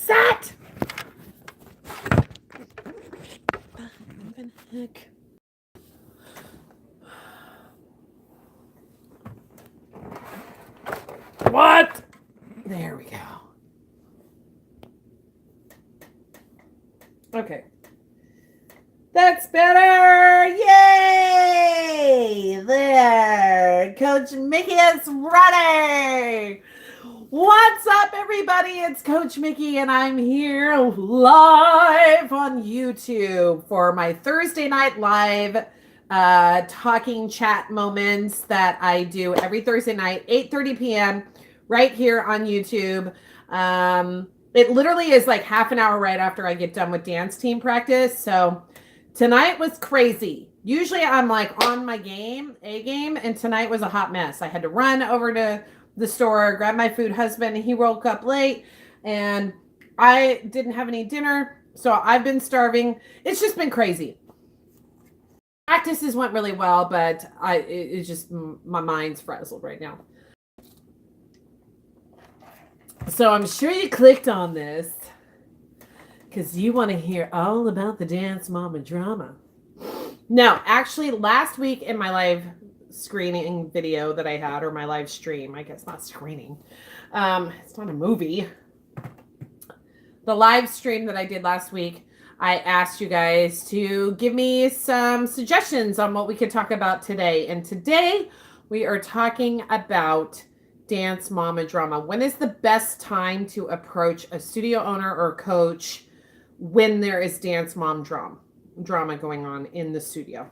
Set! Heck. What? There we go. Okay. That's better. Yay! There. Coach Mickey is ready. What's up, everybody? It's Coach Mickey, and I'm here live on YouTube for my Thursday night live talking chat moments that I do every Thursday night, 8:30 p.m. right here on YouTube. It literally is like half an hour right after I get done with dance team practice. So tonight was crazy. Usually I'm like on my game, and tonight was a hot mess. I had to run over to the store, grab my food. Husband, he woke up late, and I didn't have any dinner, so I've been starving. It's just been crazy. Practices went really well, but it's just my mind's frazzled right now. So I'm sure you clicked on this because you want to hear all about the Dance Mama drama. No, actually, last week in my live screening video that I had, or my live stream, I guess not screening. It's not a movie. The live stream that I did last week, I asked you guys to give me some suggestions on what we could talk about today. And today we are talking about Dance Mama drama. When is the best time to approach a studio owner or coach when there is Dance Mom drama going on in the studio?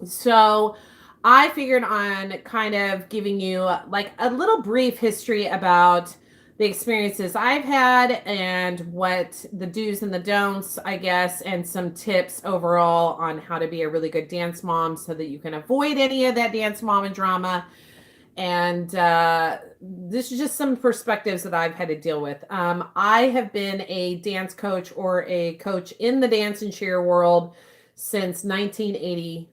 So I figured on kind of giving you like a little brief history about the experiences I've had and what the do's and the don'ts, I guess, and some tips overall on how to be a really good dance mom so that you can avoid any of that Dance Mama drama. And this is just some perspectives that I've had to deal with. I have been a dance coach or a coach in the dance and cheer world since 1989.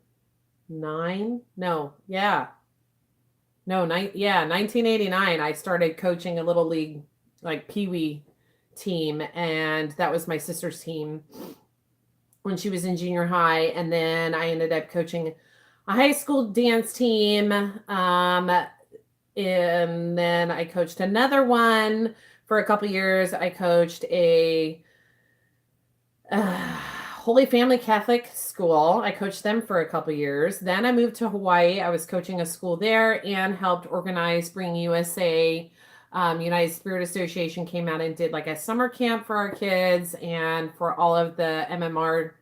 1989. I started coaching a little league, like Pee-wee team, and that was my sister's team when she was in junior high. And then I ended up coaching a high school dance team. And then I coached another one for a couple years. I coached a Holy Family Catholic school. I coached them for a couple years. Then I moved to Hawaii. I was coaching a school there and helped organize Bring USA. United Spirit Association came out and did like a summer camp for our kids and for all of the MMWR,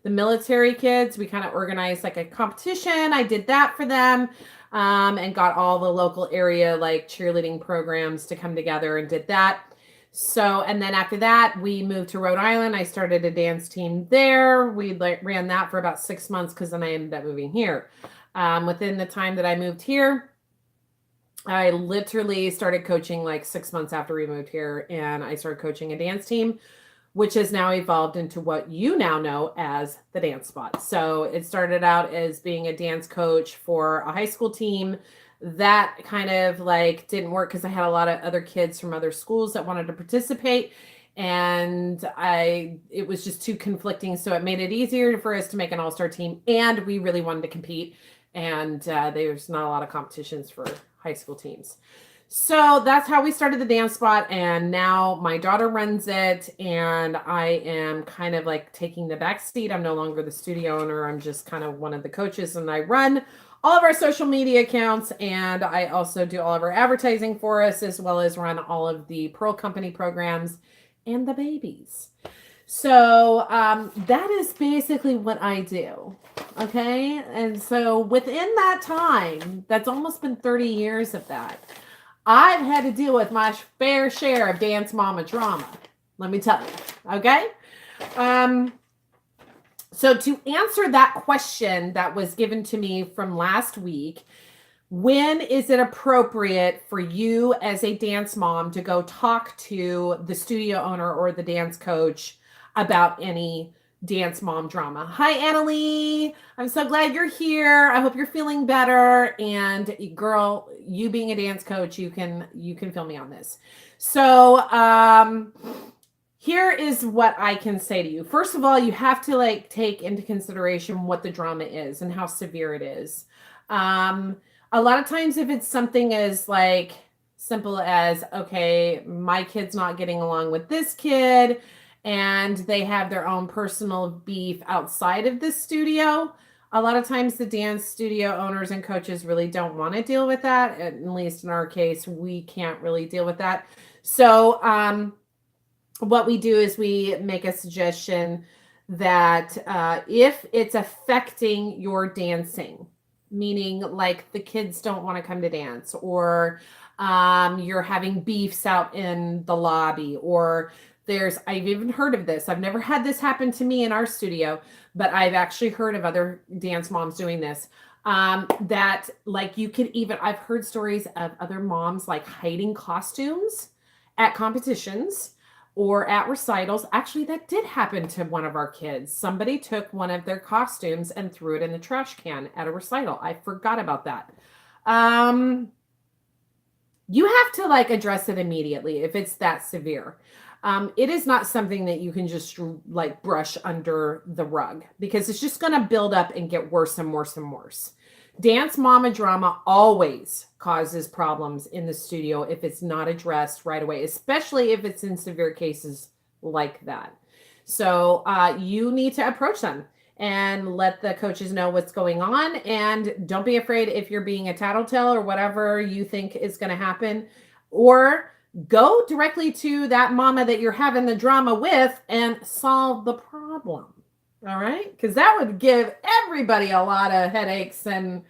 the military kids. We kind of organized like a competition. I did that for them and got all the local area like cheerleading programs to come together and did that. So, and then after that, we moved to Rhode Island. I started a dance team there. We ran that for about 6 months because then I ended up moving here. Within the time that I moved here, I literally started coaching like 6 months after we moved here, and I started coaching a dance team, which has now evolved into what you now know as the Dance Spot. So it started out as being a dance coach for a high school team. That kind of like didn't work because I had a lot of other kids from other schools that wanted to participate, and it was just too conflicting. So it made it easier for us to make an all-star team, and we really wanted to compete, and there's not a lot of competitions for high school teams. So that's how we started the Dance Spot, and now my daughter runs it, and I am kind of like taking the back seat. I'm no longer the studio owner. I'm just kind of one of the coaches, and I run all of our social media accounts, and I also do all of our advertising for us, as well as run all of the Pearl Company programs and the babies. So that is basically what I do. Okay. And so within that time, that's almost been 30 years of that, I've had to deal with my fair share of Dance Mama drama. Let me tell you. Okay. So to answer that question that was given to me from last week, when is it appropriate for you as a dance mom to go talk to the studio owner or the dance coach about any dance mom drama. Hi, Annalie. I'm so glad you're here. I hope you're feeling better. And girl, you being a dance coach, you can feel me on this. So, here is what I can say to you. First of all, you have to like take into consideration what the drama is and how severe it is. A lot of times, if it's something as like simple as, okay, my kid's not getting along with this kid, and they have their own personal beef outside of the studio. A lot of times, the dance studio owners and coaches really don't want to deal with that. At least in our case, we can't really deal with that. So, what we do is we make a suggestion that if it's affecting your dancing, meaning like the kids don't want to come to dance, or you're having beefs out in the lobby, or I've even heard of this. I've never had this happen to me in our studio, but I've actually heard of other dance moms doing this. That like you could even, I've heard stories of other moms like hiding costumes at competitions or at recitals. Actually, that did happen to one of our kids. Somebody took one of their costumes and threw it in the trash can at a recital. I forgot about that. You have to like address it immediately if it's that severe. It is not something that you can just like brush under the rug, because it's just going to build up and get worse and worse and worse. Dance mama drama always causes problems in the studio if it's not addressed right away, especially if it's in severe cases like that. So you need to approach them and let the coaches know what's going on. And don't be afraid if you're being a tattletale or whatever you think is going to happen, or go directly to that mama that you're having the drama with and solve the problem. All right? Because that would give everybody a lot of headaches and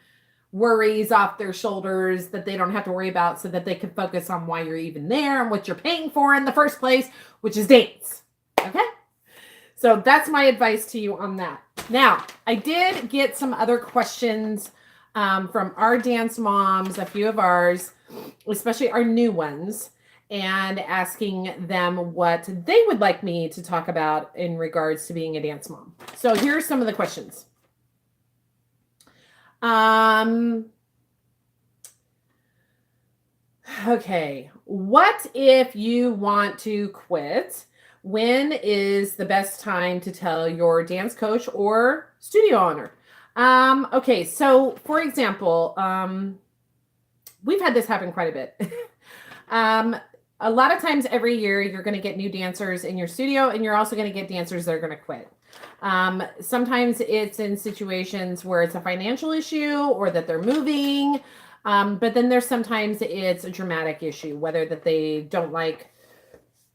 worries off their shoulders that they don't have to worry about, so that they can focus on why you're even there and what you're paying for in the first place, which is dance. Okay? So that's my advice to you on that. Now, I did get some other questions from our dance moms, a few of ours, especially our new ones, and asking them what they would like me to talk about in regards to being a dance mom. So here are some of the questions. Okay. What if you want to quit? When is the best time to tell your dance coach or studio owner? Okay. So for example, we've had this happen quite a bit. A lot of times every year you're going to get new dancers in your studio, and you're also going to get dancers that are going to quit. Sometimes it's in situations where it's a financial issue or that they're moving. But then there's sometimes it's a dramatic issue, whether that they don't like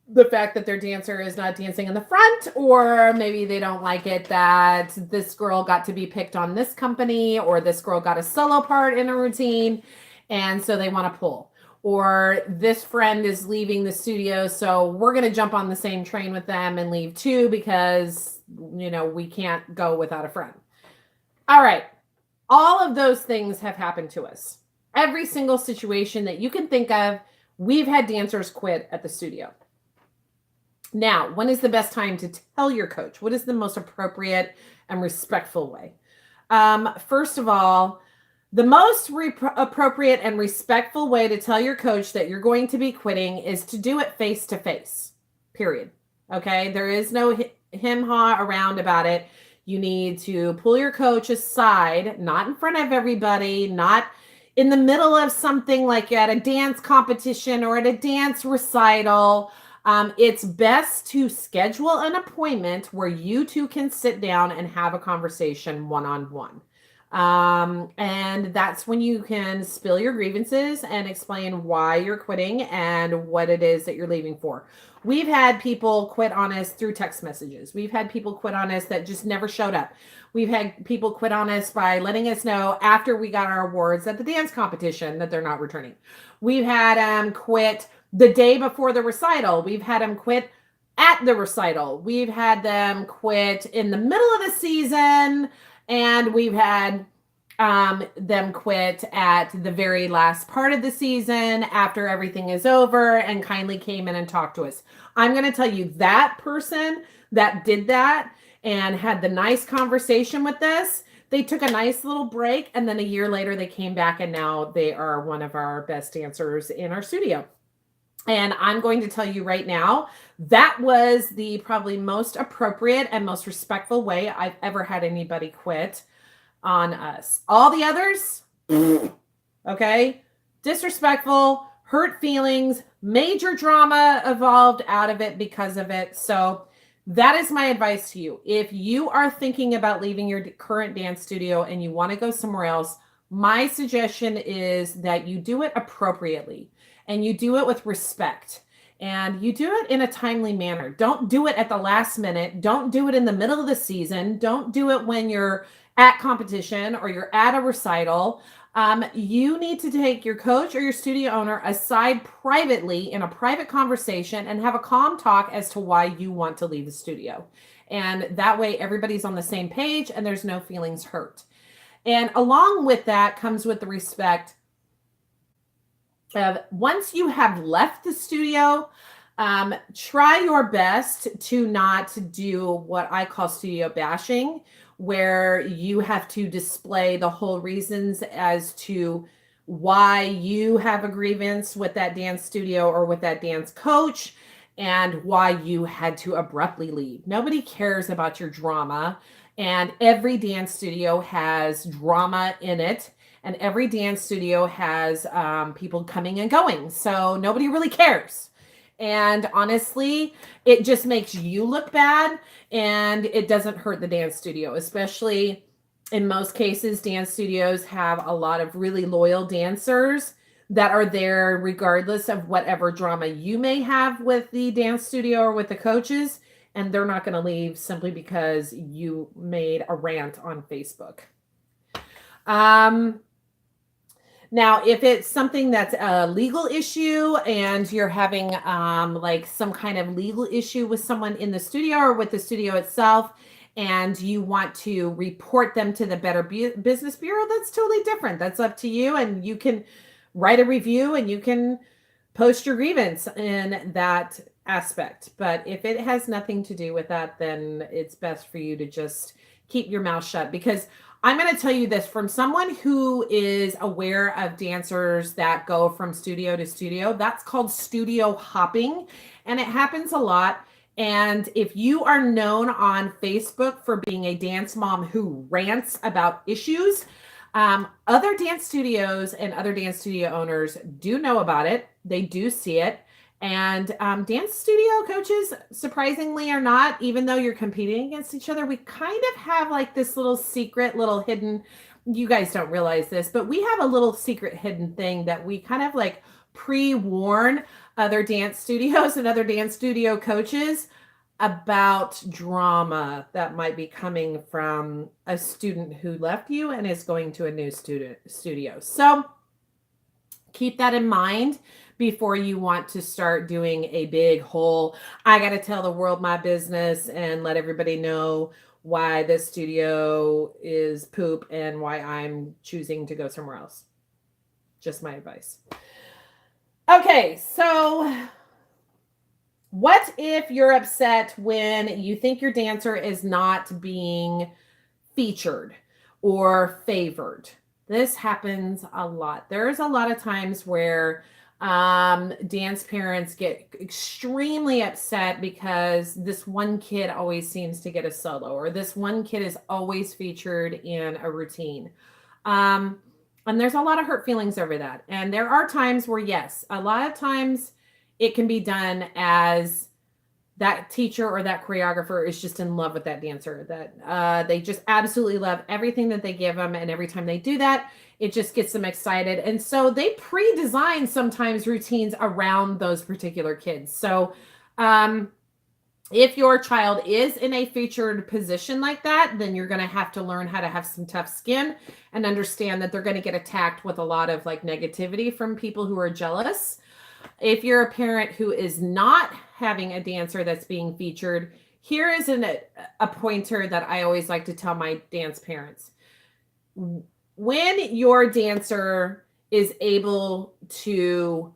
the fact that their dancer is not dancing in the front, or maybe they don't like it that this girl got to be picked on this company, or this girl got a solo part in a routine, and so they want to pull. Or this friend is leaving the studio, so we're going to jump on the same train with them and leave too, because, you know, we can't go without a friend. All right. All of those things have happened to us. Every single situation that you can think of, we've had dancers quit at the studio. Now, when is the best time to tell your coach? What is the most appropriate and respectful way? First of all, the most appropriate and respectful way to tell your coach that you're going to be quitting is to do it face to face, period. Okay? There is no him-ha around about it. You need to pull your coach aside, not in front of everybody, not in the middle of something like at a dance competition or at a dance recital. It's best to schedule an appointment where you two can sit down and have a conversation one-on-one. And that's when you can spill your grievances and explain why you're quitting and what it is that you're leaving for. We've had people quit on us through text messages. We've had people quit on us that just never showed up. We've had people quit on us by letting us know after we got our awards at the dance competition that they're not returning. We've had them quit the day before the recital. We've had them quit at the recital. We've had them quit in the middle of the season. And we've had them quit at the very last part of the season after everything is over and kindly came in and talked to us. I'm going to tell you, that person that did that and had the nice conversation with us. They took a nice little break, and then a year later they came back, and now they are one of our best dancers in our studio. And I'm going to tell you right now, that was the probably most appropriate and most respectful way I've ever had anybody quit on us. All the others, okay, disrespectful, hurt feelings, major drama evolved out of it because of it. So that is my advice to you. If you are thinking about leaving your current dance studio and you want to go somewhere else, my suggestion is that you do it appropriately and you do it with respect and you do it in a timely manner. Don't do it at the last minute. Don't do it in the middle of the season. Don't do it when you're at competition or you're at a recital. You need to take your coach or your studio owner aside privately in a private conversation and have a calm talk as to why you want to leave the studio. And that way everybody's on the same page and there's no feelings hurt. And along with that comes with the respect of once you have left the studio, try your best to not do what I call studio bashing, where you have to display the whole reasons as to why you have a grievance with that dance studio or with that dance coach and why you had to abruptly leave. Nobody cares about your drama, and every dance studio has drama in it. And every dance studio has people coming and going. So nobody really cares. And honestly, it just makes you look bad and it doesn't hurt the dance studio, especially in most cases, dance studios have a lot of really loyal dancers that are there regardless of whatever drama you may have with the dance studio or with the coaches. And they're not going to leave simply because you made a rant on Facebook. Now, if it's something that's a legal issue and you're having like some kind of legal issue with someone in the studio or with the studio itself, and you want to report them to the Better Business Bureau, that's totally different. That's up to you, and you can write a review and you can post your grievance in that aspect. But if it has nothing to do with that, then it's best for you to just keep your mouth shut, because I'm going to tell you this from someone who is aware of dancers that go from studio to studio. That's called studio hopping, and it happens a lot. And if you are known on Facebook for being a dance mom who rants about issues, other dance studios and other dance studio owners do know about it. They do see it. And dance studio coaches, surprisingly or not, even though you're competing against each other, we kind of have like this little secret, little hidden, you guys don't realize this, but we have a little secret hidden thing that we kind of like pre-warn other dance studios and other dance studio coaches about drama that might be coming from a student who left you and is going to a new studio. So keep that in mind before you want to start doing a big whole, I got to tell the world my business and let everybody know why this studio is poop and why I'm choosing to go somewhere else. Just my advice. Okay, so what if you're upset when you think your dancer is not being featured or favored? This happens a lot. There's a lot of times where dance parents get extremely upset because this one kid always seems to get a solo, or this one kid is always featured in a routine. And there's a lot of hurt feelings over that. And there are times where, yes, a lot of times it can be done as that teacher or that choreographer is just in love with that dancer, that they just absolutely love everything that they give them. And every time they do that, it just gets them excited. And so they pre-design sometimes routines around those particular kids. So if your child is in a featured position like that, then you're going to have to learn how to have some tough skin and understand that they're going to get attacked with a lot of like negativity from people who are jealous. If you're a parent who is not having a dancer that's being featured, here is a pointer that I always like to tell my dance parents. When your dancer is able to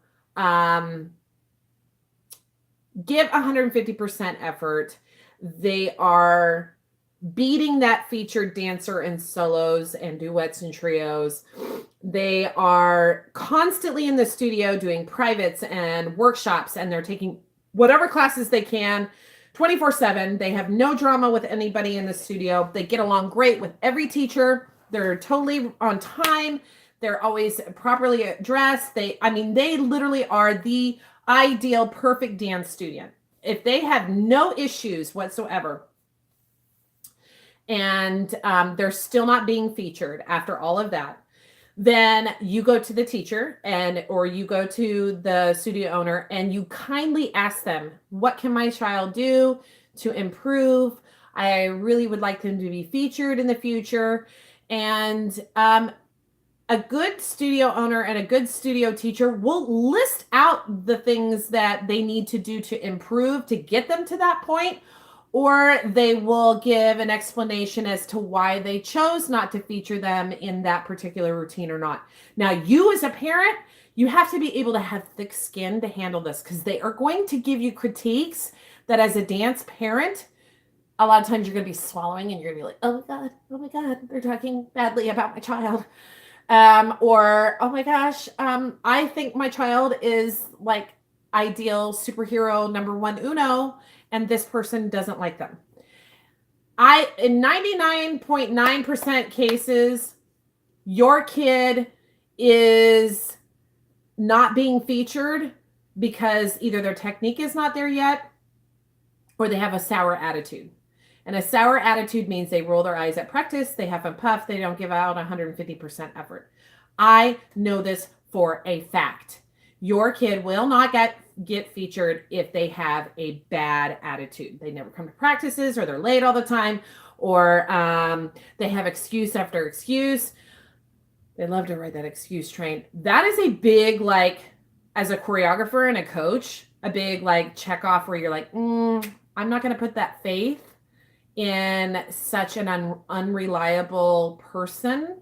give 150% effort, they are beating that featured dancer in solos and duets and trios. They are constantly in the studio doing privates and workshops, and they're taking whatever classes they can 24/7. They have no drama with anybody in the studio. They get along great with every teacher. They're totally on time. They're always properly dressed. They literally are the ideal, perfect dance student. If they have no issues whatsoever, and they're still not being featured after all of that, then you go to the teacher or you go to the studio owner and you kindly ask them, what can my child do to improve? I really would like them to be featured in the future. And a good studio owner and a good studio teacher will list out the things that they need to do to improve to get them to that point, or they will give an explanation as to why they chose not to feature them in that particular routine or not. Now, you as a parent, you have to be able to have thick skin to handle this, because they are going to give you critiques that as a dance parent, a lot of times you're going to be swallowing and you're going to be like, oh my God, they're talking badly about my child. Or, oh my gosh, I think my child is like ideal superhero number one uno, and this person doesn't like them. In 99.9% cases, your kid is not being featured because either their technique is not there yet, or they have a sour attitude. And a sour attitude means they roll their eyes at practice, they huff and puff, they don't give out 150% effort. I know this for a fact. Your kid will not get featured if they have a bad attitude. They never come to practices, or they're late all the time, or they have excuse after excuse. They love to ride that excuse train. That is a big, like, as a choreographer and a coach, a big like check off where you're like, I'm not going to put that faith in such an unreliable person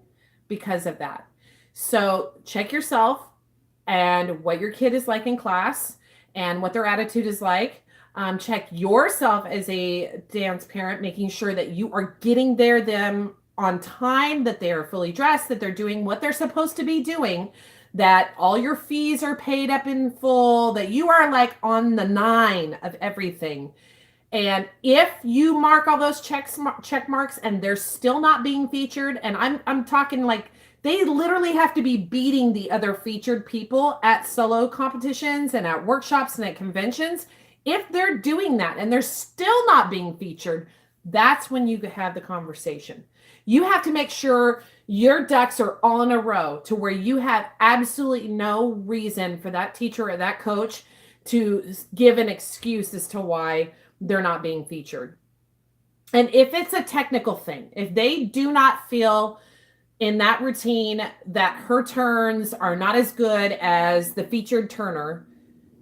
because of that. So check yourself and what your kid is like in class and what their attitude is like. Check yourself as a dance parent, making sure that you are getting them on time, that they are fully dressed, that they're doing what they're supposed to be doing, that all your fees are paid up in full, that you are like on the 9 of everything. And if you mark all those check marks and they're still not being featured, and I'm talking like they literally have to be beating the other featured people at solo competitions and at workshops and at conventions. If they're doing that and they're still not being featured, that's when you have the conversation. You have to make sure your ducks are all in a row to where you have absolutely no reason for that teacher or that coach to give an excuse as to why they're not being featured. And if it's a technical thing, if they do not feel in that routine that her turns are not as good as the featured turner,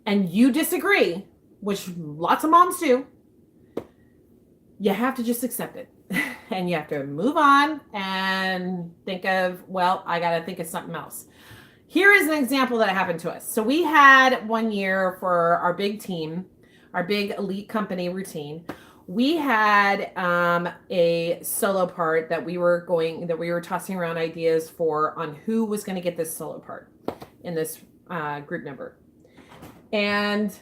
and you disagree, which lots of moms do, you have to just accept it. And you have to move on and think of, well, I got to think of something else. Here is an example that happened to us. So we had one year for our big team, our big elite company routine. We had a solo part that we were tossing around ideas for on who was going to get this solo part in this group number. And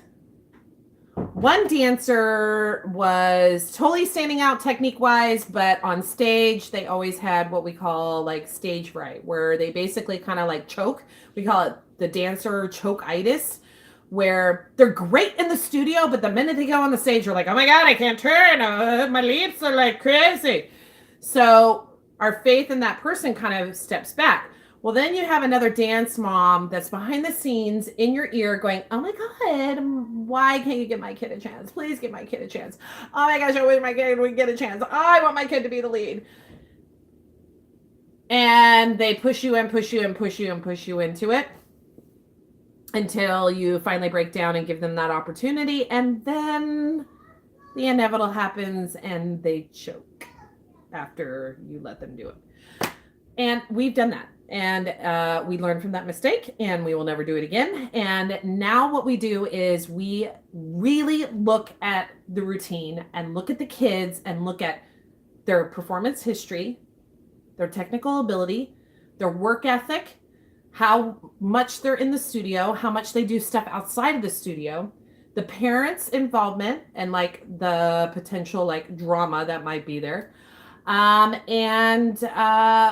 one dancer was totally standing out technique-wise, but on stage, they always had what we call like stage fright, where they basically kind of like choke. We call it the dancer choke-itis, where they're great in the studio, but the minute they go on the stage, they're like, oh my God, I can't turn. My leaps are like crazy. So our faith in that person kind of steps back. Well, then you have another dance mom that's behind the scenes in your ear going, oh my God, why can't you give my kid a chance? Please give my kid a chance. Oh my gosh, I wish my kid would get a chance. I want my kid to be the lead. And they push you and push you and push you and push you into it until you finally break down and give them that opportunity. And then the inevitable happens and they choke after you let them do it. And we've done that. And we learned from that mistake and we will never do it again. And now what we do is we really look at the routine and look at the kids and look at their performance history, their technical ability, their work ethic, how much they're in the studio, how much they do stuff outside of the studio, the parents' involvement and like the potential like drama that might be there. And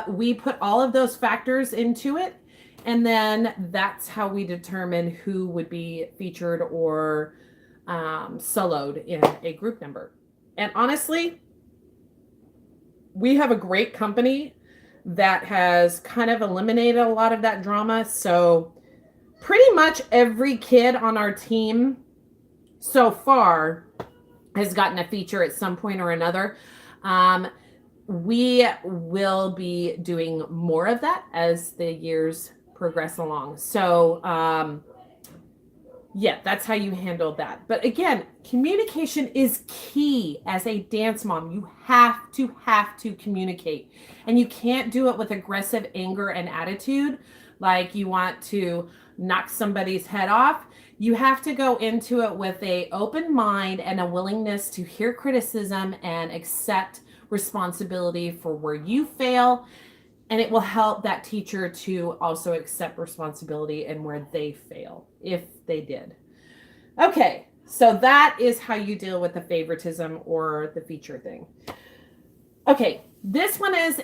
we put all of those factors into it. And then that's how we determine who would be featured or soloed in a group number. And honestly, we have a great company that has kind of eliminated a lot of that drama. So pretty much every kid on our team so far has gotten a feature at some point or another. We will be doing more of that as the years progress along. So, yeah, that's how you handle that. But again, communication is key as a dance mom. You have to communicate. And you can't do it with aggressive anger and attitude, like you want to knock somebody's head off. You have to go into it with an open mind and a willingness to hear criticism and accept responsibility for where you fail. And it will help that teacher to also accept responsibility and where they fail, if they did. Okay, so that is how you deal with the favoritism or the feature thing. Okay, this one is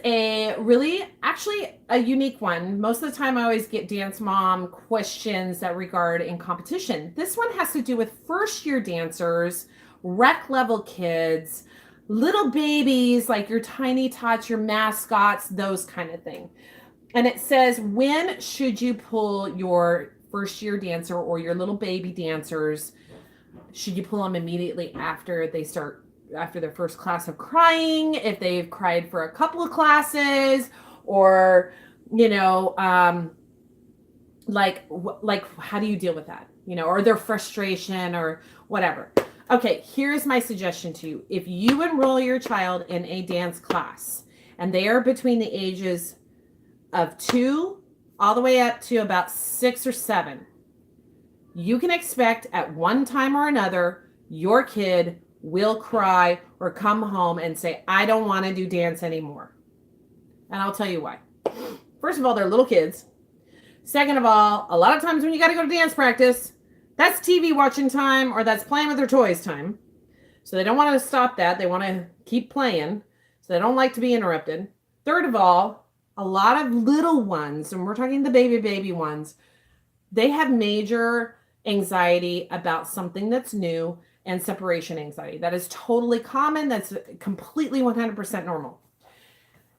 actually a unique one. Most of the time I always get dance mom questions that regard in competition. This one has to do with first year dancers, rec level kids, little babies, like your tiny tots, your mascots, those kind of thing. And it says, when should you pull your first year dancer or your little baby dancers? Should you pull them immediately after their first class of crying, if they've cried for a couple of classes, or, like how do you deal with that? Or their frustration or whatever. Okay, here's my suggestion to you. If you enroll your child in a dance class and they are between the ages of 2 all the way up to about 6 or 7, you can expect at one time or another, your kid will cry or come home and say, I don't want to do dance anymore. And I'll tell you why. First of all, they're little kids. Second of all, a lot of times when you got to go to dance practice, that's TV watching time or that's playing with their toys time. So they don't want to stop that. They want to keep playing. So they don't like to be interrupted. Third of all, a lot of little ones, and we're talking the baby ones, they have major anxiety about something that's new and separation anxiety. That is totally common. That's completely 100% normal.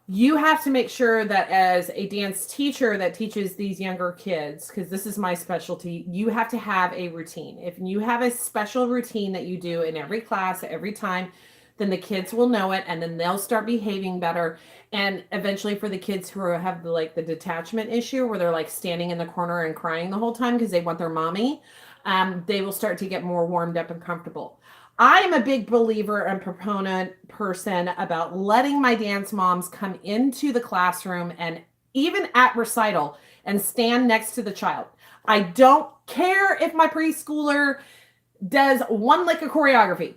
You have to make sure that as a dance teacher that teaches these younger kids, because this is my specialty, you have to have a routine. If you have a special routine that you do in every class, every time, then the kids will know it and then they'll start behaving better. And eventually for the kids who have the detachment issue where they're like standing in the corner and crying the whole time because they want their mommy, they will start to get more warmed up and comfortable. I am a big believer and proponent person about letting my dance moms come into the classroom and even at recital and stand next to the child. I don't care if my preschooler does one lick of choreography.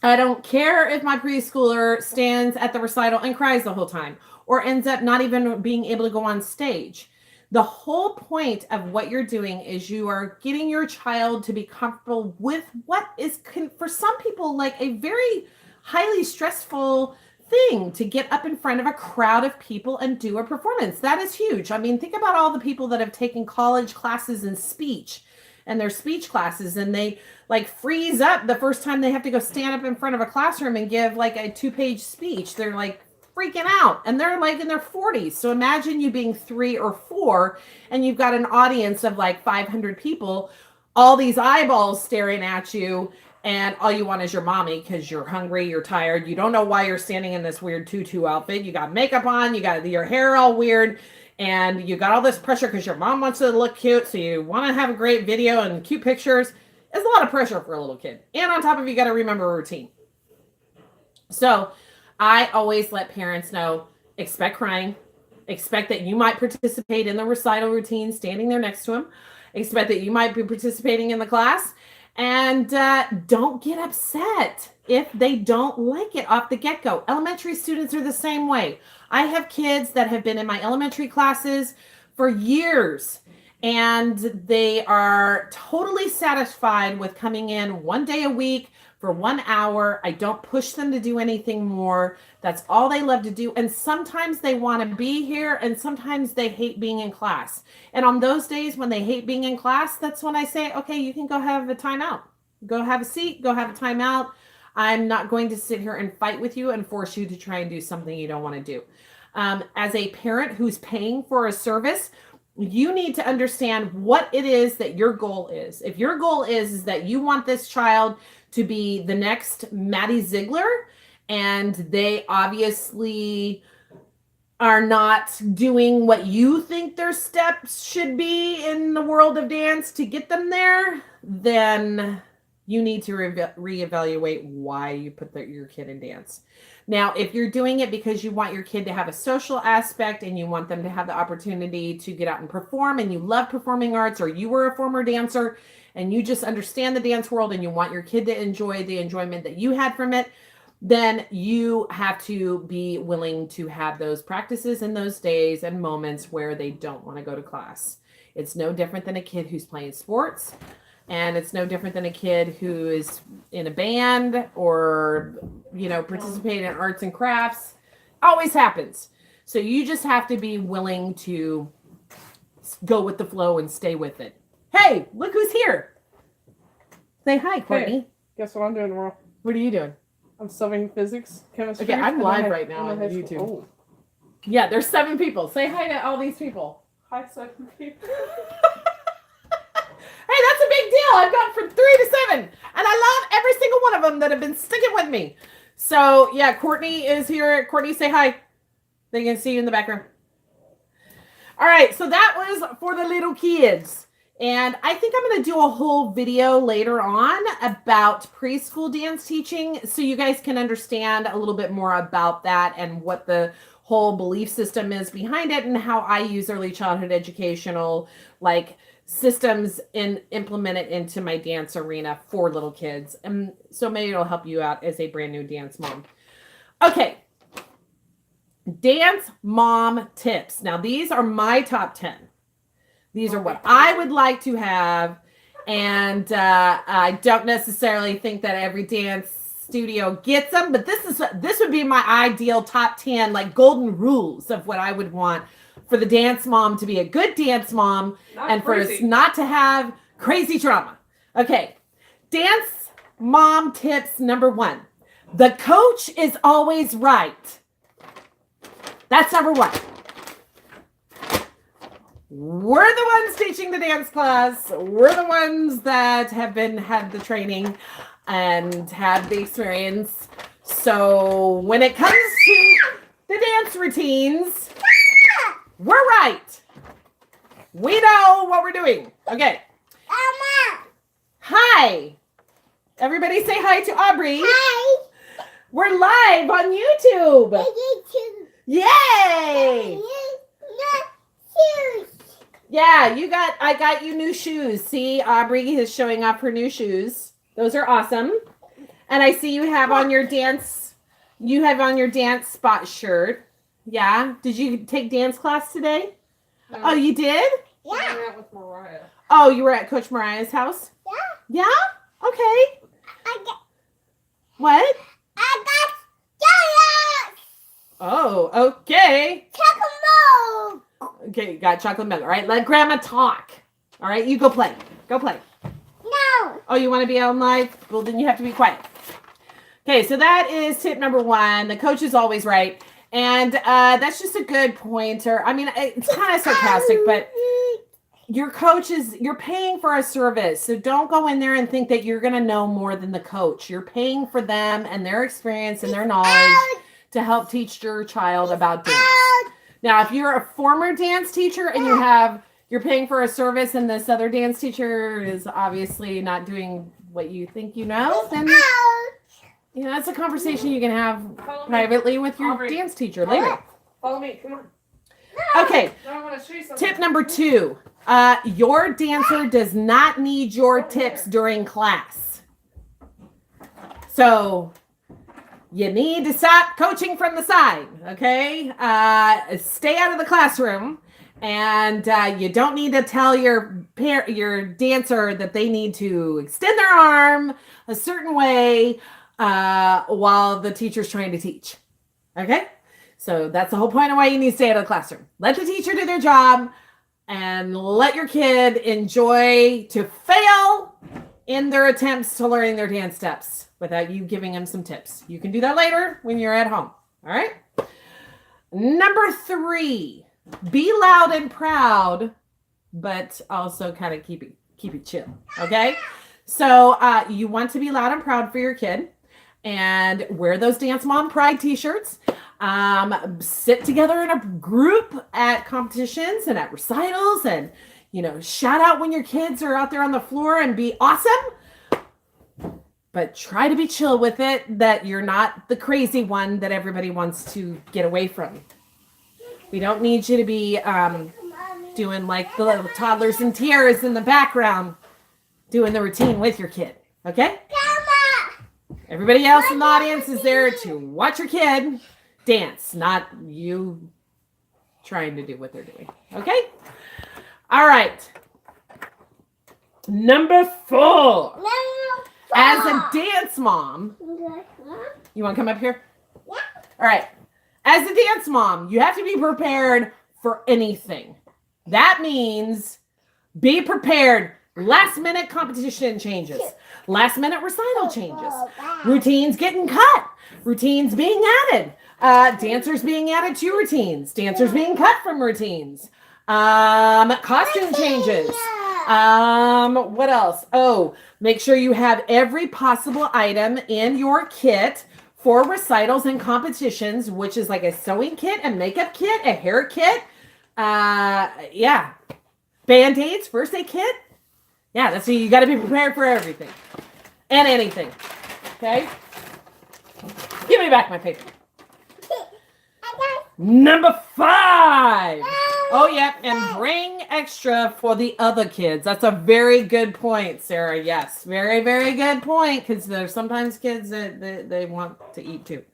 I don't care if my preschooler stands at the recital and cries the whole time or ends up not even being able to go on stage. The whole point of what you're doing is you are getting your child to be comfortable with what is, for some people, like a very highly stressful thing to get up in front of a crowd of people and do a performance. That is huge. I mean, think about all the people that have taken college classes in speech and their speech classes, and they like freeze up the first time they have to go stand up in front of a classroom and give like a 2-page speech. They're like freaking out and they're like in their 40s. So imagine you being 3 or 4 and you've got an audience of like 500 people, all these eyeballs staring at you, and all you want is your mommy because you're hungry, you're tired, you don't know why you're standing in this weird tutu outfit, you got makeup on, you got your hair all weird, and you got all this pressure because your mom wants to look cute, so you want to have a great video and cute pictures. It's a lot of pressure for a little kid. And on top of it, you got to remember a routine. So I always let parents know, expect crying, expect that you might participate in the recital routine, standing there next to him, expect that you might be participating in the class, And don't get upset if they don't like it off the get-go. Elementary students are the same way. I have kids that have been in my elementary classes for years, and they are totally satisfied with coming in one day a week for 1 hour. I don't push them to do anything more. That's all they love to do. And sometimes they want to be here, and sometimes they hate being in class. And on those days when they hate being in class, that's when I say, okay, you can go have a timeout. Go have a seat, go have a timeout. I'm not going to sit here and fight with you and force you to try and do something you don't want to do. As a parent who's paying for a service, you need to understand what it is that your goal is. If your goal is that you want this child to be the next Maddie Ziegler, and they obviously are not doing what you think their steps should be in the world of dance to get them there, then you need to reevaluate why you put your kid in dance. Now, if you're doing it because you want your kid to have a social aspect and you want them to have the opportunity to get out and perform, and you love performing arts, or you were a former dancer and you just understand the dance world and you want your kid to enjoy the enjoyment that you had from it, then you have to be willing to have those practices and those days and moments where they don't want to go to class. It's no different than a kid who's playing sports. And it's no different than a kid who is in a band or, participating in arts and crafts. Always happens. So you just have to be willing to go with the flow and stay with it. Hey, look who's here. Say hi, Courtney. Hey, guess what I'm doing tomorrow? What are you doing? I'm studying physics, chemistry. Okay, I'm live right now on YouTube. Oh. Yeah, there's 7 people. Say hi to all these people. Hi, 7 people. Hey, that's a big deal. I've gone from 3 to 7. And I love every single one of them that have been sticking with me. So, yeah, Courtney is here. Courtney, say hi. They can see you in the background. All right, so that was for the little kids. And I think I'm going to do a whole video later on about preschool dance teaching so you guys can understand a little bit more about that and what the whole belief system is behind it and how I use early childhood educational systems and implement it into my dance arena for little kids. And so maybe it'll help you out as a brand new dance mom. Okay. Dance mom tips. Now, these are my top 10. These are what I would like to have. And I don't necessarily think that every dance studio gets them, but this would be my ideal top 10, golden rules of what I would want for the dance mom to be a good dance mom and for us not to have crazy trauma. Okay. Dance mom tips number 1. The coach is always right. That's number 1. We're the ones teaching the dance class. We're the ones that have had the training and had the experience. So when it comes to the dance routines, we're right. We know what we're doing. Okay. Mama. Hi. Everybody say hi to Aubrey. Hi. We're live on YouTube. YouTube. Yay. Shoes. Yeah, I got you new shoes. See, Aubrey is showing off her new shoes. Those are awesome. And I see you have on your dance spot shirt. Yeah. Did you take dance class today? No. Oh, you did? Yeah. I went out with Mariah. Oh, you were at Coach Mariah's house? Yeah. Yeah? Okay. What? I got donuts. Oh, okay. Chocolate. Okay, you got chocolate milk. All right, let Grandma talk. All right, you go play. Go play. No. Oh, you want to be on live? Well, then you have to be quiet. Okay, so that is tip number 1. The coach is always right. And that's just a good pointer. I mean, it's kind of sarcastic, but your coach you're paying for a service. So don't go in there and think that you're going to know more than the coach. You're paying for them and their experience and their knowledge to help teach your child about dance. Now, if you're a former dance teacher and you're paying for a service and this other dance teacher is obviously not doing what you think you know, then that's a conversation you can have privately with your dance teacher later. Follow me. Come on. Okay. Now I want to show you something. Tip number 2. Your dancer does not need your tips during class. So you need to stop coaching from the side, okay? Stay out of the classroom, and you don't need to tell your dancer that they need to extend their arm a certain way while the teacher's trying to teach, okay? So that's the whole point of why you need to stay out of the classroom. Let the teacher do their job and let your kid enjoy to fail in their attempts to learning their dance steps without you giving them some tips. You can do that later when you're at home. All right. Number 3, be loud and proud, but also kind of keep it chill. Okay. So you want to be loud and proud for your kid, and wear those Dance Mom Pride t-shirts. Sit together in a group at competitions and at recitals, and shout out when your kids are out there on the floor and be awesome, but try to be chill with it, that you're not the crazy one that everybody wants to get away from. We don't need you to be doing like the little toddlers and tiaras in the background doing the routine with your kid. Okay? Everybody else in the audience is there to watch your kid dance, not you trying to do what they're doing. Okay? All right. Number 4. As a dance mom, you want to come up here? Yeah. All right. As a dance mom, you have to be prepared for anything. That means be prepared. Last minute competition changes. Last minute recital changes. Routines getting cut. Routines being added. Dancers being added to routines. Dancers being cut from routines. Costume changes. What else? Oh, make sure you have every possible item in your kit for recitals and competitions, which is like a sewing kit, a makeup kit, a hair kit. Yeah. Band-aids, first aid kit. Yeah, that's you got to be prepared for everything and anything. Okay? Give me back my paper. Number 5. Oh, yeah, and bring extra for the other kids. That's a very good point, Sarah. Yes, very, very good point, because there's sometimes kids that they want to eat too.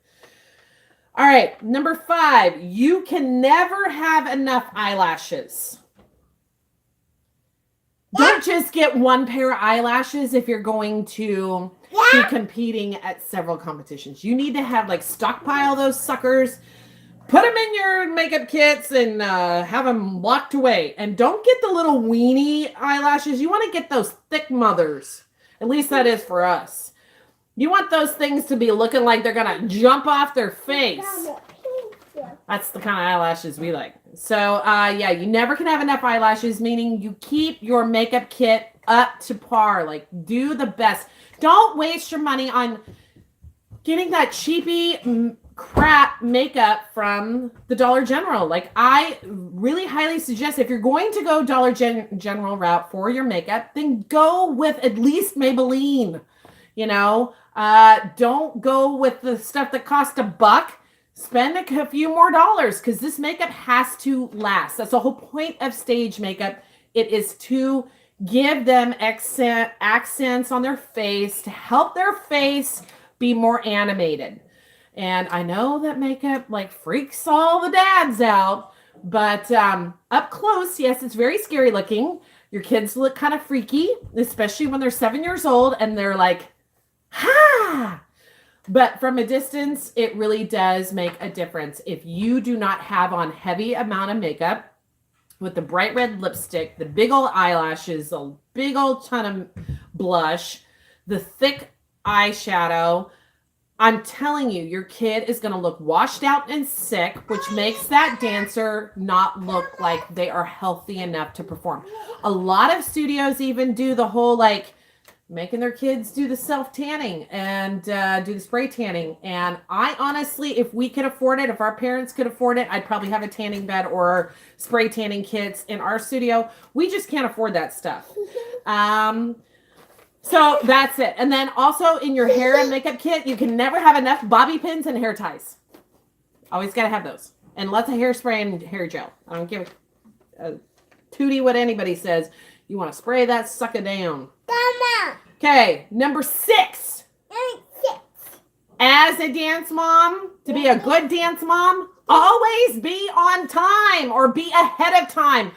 All right, number 5. You can never have enough eyelashes. Don't just get one pair of eyelashes if you're going to be competing at several competitions. You need to have stockpile those suckers. Put them in your makeup kits and have them locked away. And don't get the little weenie eyelashes. You want to get those thick mothers. At least that is for us. You want those things to be looking like they're going to jump off their face. That's the kind of eyelashes we like. So, yeah, you never can have enough eyelashes, meaning you keep your makeup kit up to par. Do the best. Don't waste your money on getting that cheapy crap makeup from the Dollar General. I really highly suggest, if you're going to go Dollar General route for your makeup, then go with at least Maybelline. Don't go with the stuff that costs $1. Spend a few more dollars, because this makeup has to last. That's the whole point of stage makeup. It is to give them accents on their face, to help their face be more animated. And I know that makeup freaks all the dads out, but up close, yes, it's very scary looking. Your kids look kind of freaky, especially when they're 7 years old and they're like, ha! But from a distance, it really does make a difference. If you do not have on heavy amount of makeup with the bright red lipstick, the big old eyelashes, a big old ton of blush, the thick eyeshadow, I'm telling you, your kid is going to look washed out and sick, which makes that dancer not look like they are healthy enough to perform. A lot of studios even do the whole making their kids do the self-tanning and do the spray tanning. And I honestly, if we could afford it, if our parents could afford it, I'd probably have a tanning bed or spray tanning kits in our studio. We just can't afford that stuff. So that's it. And then also in your hair and makeup kit, you can never have enough bobby pins and hair ties. Always got to have those. And lots of hairspray and hair gel. I don't give Tootie what anybody says. You want to spray that sucker down. Mama. Okay, number 6. As a dance mom, to be a good dance mom, always be on time or be ahead of time.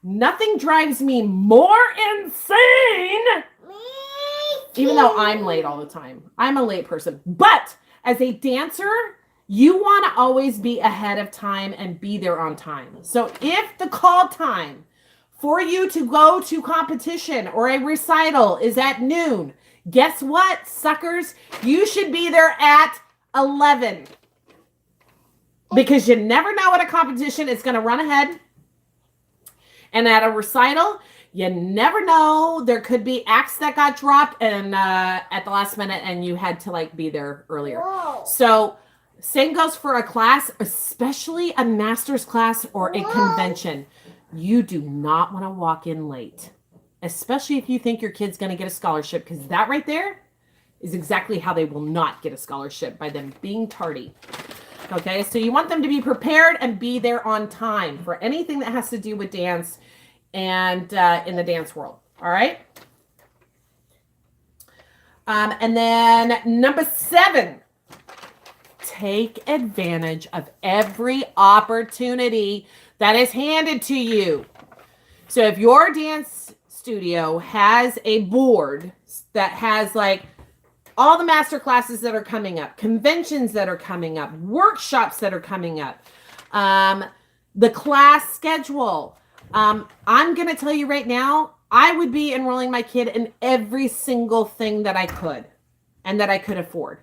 Nothing drives me more insane, even though I'm late all the time. I'm a late person. But as a dancer, you want to always be ahead of time and be there on time. So if the call time for you to go to competition or a recital is at noon, guess what, suckers? You should be there at 11. Because you never know at a competition, it's going to run ahead. And at a recital, you never know. There could be acts that got dropped and at the last minute and you had to like be there earlier. Whoa. So same goes for a class, especially a master's class or a convention. You do not want to walk in late, especially if you think your kid's going to get a scholarship, because that right there is exactly how they will not get a scholarship, by them being tardy. Okay, so you want them to be prepared and be there on time for anything that has to do with dance and in the dance world. All right. And then number 7, take advantage of every opportunity that is handed to you. So if your dance studio has a board that has like all the master classes that are coming up, conventions that are coming up, workshops that are coming up, the class schedule. I'm going to tell you right now, I would be enrolling my kid in every single thing that I could and that I could afford.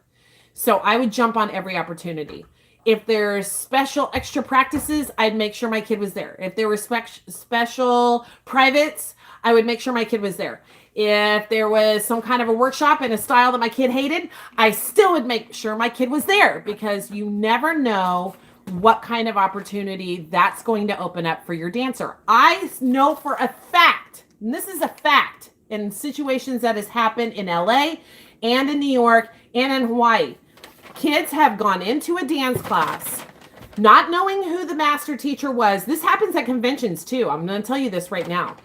So I would jump on every opportunity. If there's special extra practices, I'd make sure my kid was there. If there were special privates, I would make sure my kid was there. If there was some kind of a workshop in a style that my kid hated, I still would make sure my kid was there, because you never know what kind of opportunity that's going to open up for your dancer. I know for a fact, and this is a fact, in situations that has happened in LA and in New York and in Hawaii, kids have gone into a dance class not knowing who the master teacher was. This happens at conventions too. I'm going to tell you this right now.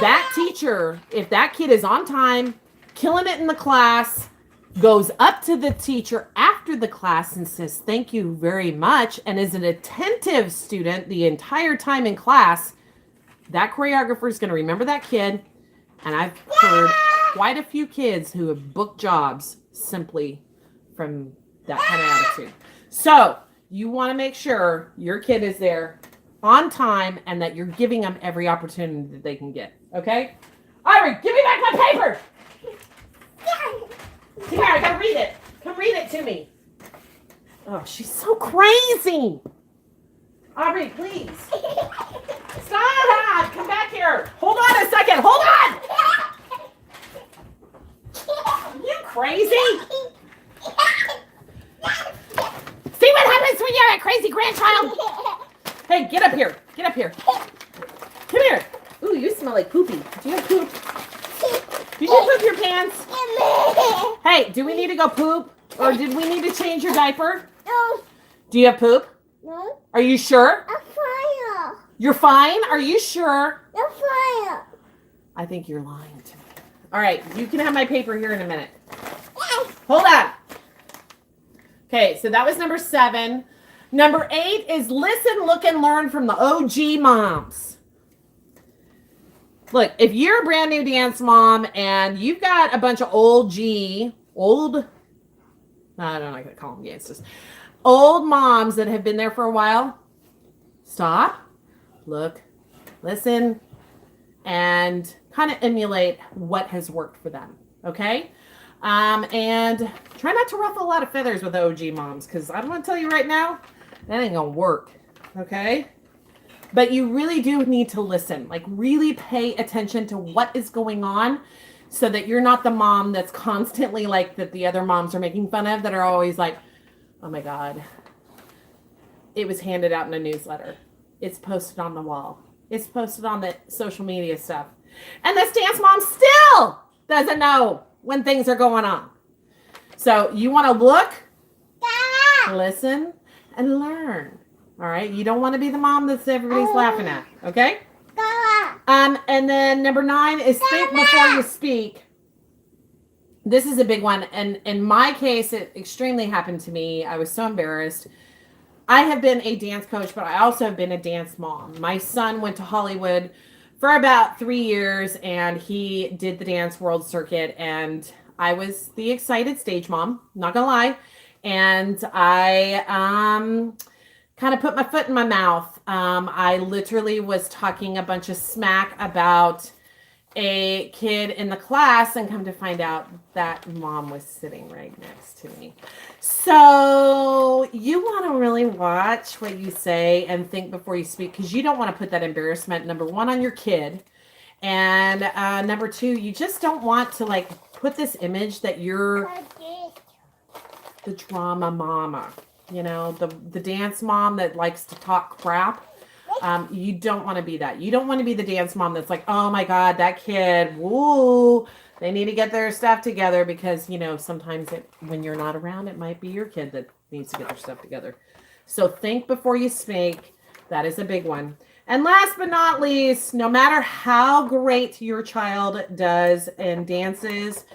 That teacher, if that kid is on time, killing it in the class, goes up to the teacher after the class and says, "Thank you very much," and is an attentive student the entire time in class, that choreographer is going to remember that kid. And I've heard quite a few kids who have booked jobs simply from that kind of attitude. So you want to make sure your kid is there on time and that you're giving them every opportunity that they can get. Okay? Ivory, give me back my paper. Come here, I gotta read it. Come read it to me. Oh, she's so crazy. Aubrey, please. Stop! Come back here. Hold on a second. Hold on. Are you crazy? See what happens when you're a crazy grandchild? Hey, get up here. Get up here. Come here. Ooh, you smell like poopy. Do you have poop? Did you poop your pants? Hey, do we need to go poop? Or did we need to change your diaper? No. Do you have poop? No. Are you sure? I'm fine. You're fine? Are you sure? I'm fine. I think you're lying to me. All right, you can have my paper here in a minute. Hold on. Okay, so that was number 7. Number 8 is listen, look, and learn from the OG moms. Look, if you're a brand new dance mom and you've got a bunch of I don't know, I'm not going to call them gangsters. Old moms that have been there for a while, stop, look, listen, and kind of emulate what has worked for them, okay? And try not to ruffle a lot of feathers with OG moms, because I'm going to tell you right now, that ain't going to work, okay? But you really do need to listen, like really pay attention to what is going on so that you're not the mom that's constantly like that the other moms are making fun of, that are always like, oh my God, it was handed out in a newsletter. It's posted on the wall. It's posted on the social media stuff. And this dance mom still doesn't know when things are going on. So you want to look, listen, and learn. All right? You don't want to be the mom that's everybody's laughing at. Okay? And then number 9 is think before you speak. This is a big one. And in my case, it extremely happened to me. I was so embarrassed. I have been a dance coach, but I also have been a dance mom. My son went to Hollywood for about 3 years and he did the dance world circuit. And I was the excited stage mom, not gonna lie. And I kind of put my foot in my mouth. I literally was talking a bunch of smack about a kid in the class and come to find out that mom was sitting right next to me. So you want to really watch what you say and think before you speak, because you don't want to put that embarrassment, number 1, on your kid. And number 2, you just don't want to like put this image that you're the drama mama, you know, the dance mom that likes to talk crap. You don't want to be that. You don't want to be the dance mom that's like, oh my God, that kid, woo, they need to get their stuff together, because, you know, sometimes when you're not around, it might be your kid that needs to get their stuff together. So think before you speak. That is a big one. And last but not least, no matter how great your child does in dances,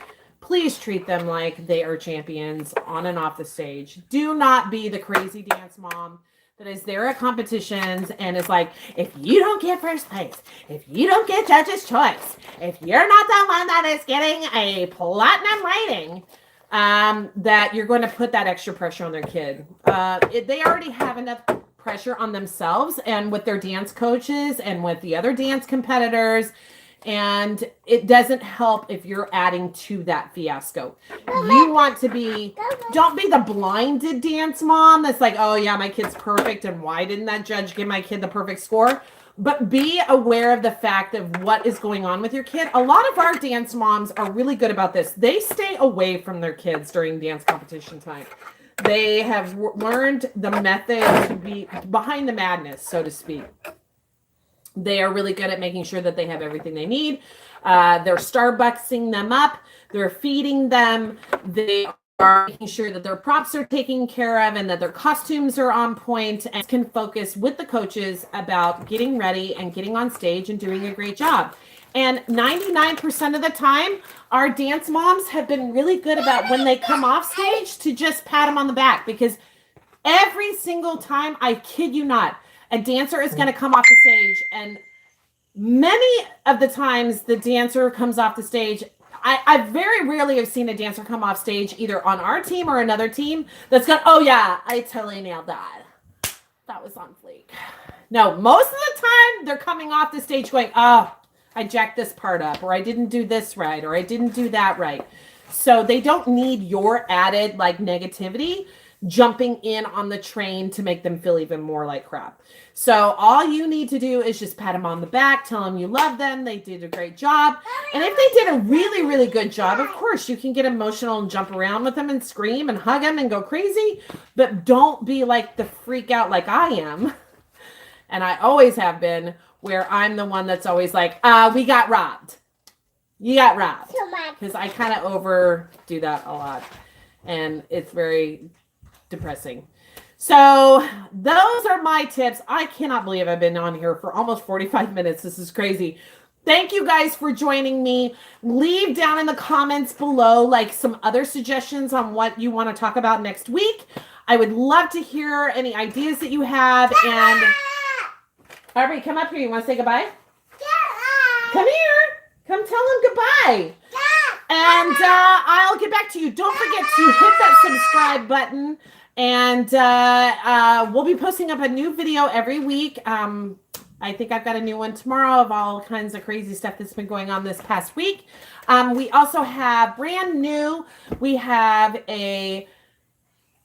please treat them like they are champions on and off the stage. Do not be the crazy dance mom that is there at competitions and is like, if you don't get first place, if you don't get judge's choice, if you're not the one that is getting a platinum rating, that you're going to put that extra pressure on their kid. They already have enough pressure on themselves and with their dance coaches and with the other dance competitors. And it doesn't help if you're adding to that fiasco. You want to be, don't be the blinded dance mom that's like, oh yeah, my kid's perfect, and why didn't that judge give my kid the perfect score? But be aware of the fact of what is going on with your kid. A lot of our dance moms are really good about this. They stay away from their kids during dance competition time. They have learned the method to be behind the madness, so to speak. They are really good at making sure that they have everything they need. They're Starbucksing them up. They're feeding them. They are making sure that their props are taken care of and that their costumes are on point, and can focus with the coaches about getting ready and getting on stage and doing a great job. And 99% of the time, our dance moms have been really good about when they come off stage to just pat them on the back, because every single time, I kid you not, a dancer is going to come off the stage, and many of the times the dancer comes off the stage, I very rarely have seen a dancer come off stage either on our team or another team that's gone, oh yeah, I totally nailed that. That was on fleek. No, most of the time they're coming off the stage going, oh, I jacked this part up, or I didn't do this right, or I didn't do that right. So they don't need your added like negativity jumping in on the train to make them feel even more like crap. So all you need to do is just pat them on the back, tell them you love them, they did a great job. And if they did a really, really good job, of course, you can get emotional and jump around with them and scream and hug them and go crazy, but don't be like the freak out like I am. And I always have been, where I'm the one that's always like, we got robbed. You got robbed. Because I kind of overdo that a lot. And it's very depressing. So those are my tips. I cannot believe I've been on here for almost 45 minutes. This is crazy. Thank you guys for joining me. Leave down in the comments below like some other suggestions on what you want to talk about next week. I would love to hear any ideas that you have. And Aubrey, come up here. You want to say goodbye? Come here. Come tell them goodbye. And I'll get back to you. Don't forget to hit that subscribe button. And we'll be posting up a new video every week. I think I've got a new one tomorrow of all kinds of crazy stuff that's been going on this past week. We also have brand new, we have a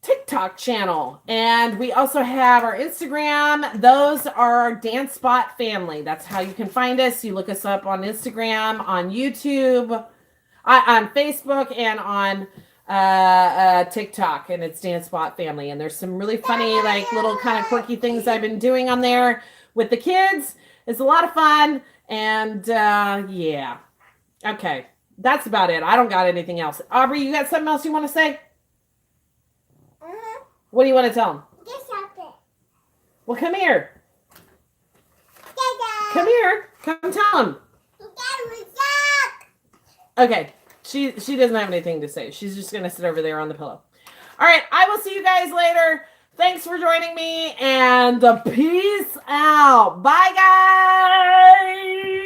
TikTok channel, and we also have our Instagram. Those are our Dance Spot family. That's how you can find us. You look us up on Instagram, on YouTube, on Facebook, and on TikTok, and it's Dance Spot family. And there's some really funny, like little kind of quirky things I've been doing on there with the kids. It's a lot of fun. And yeah. Okay. That's about it. I don't got anything else. Aubrey, you got something else you want to say? What do you want to tell them? Just something. Well, come here. Dada. Come here. Come tell him. Okay. She doesn't have anything to say. She's just going to sit over there on the pillow. All right. I will see you guys later. Thanks for joining me, and peace out. Bye, guys.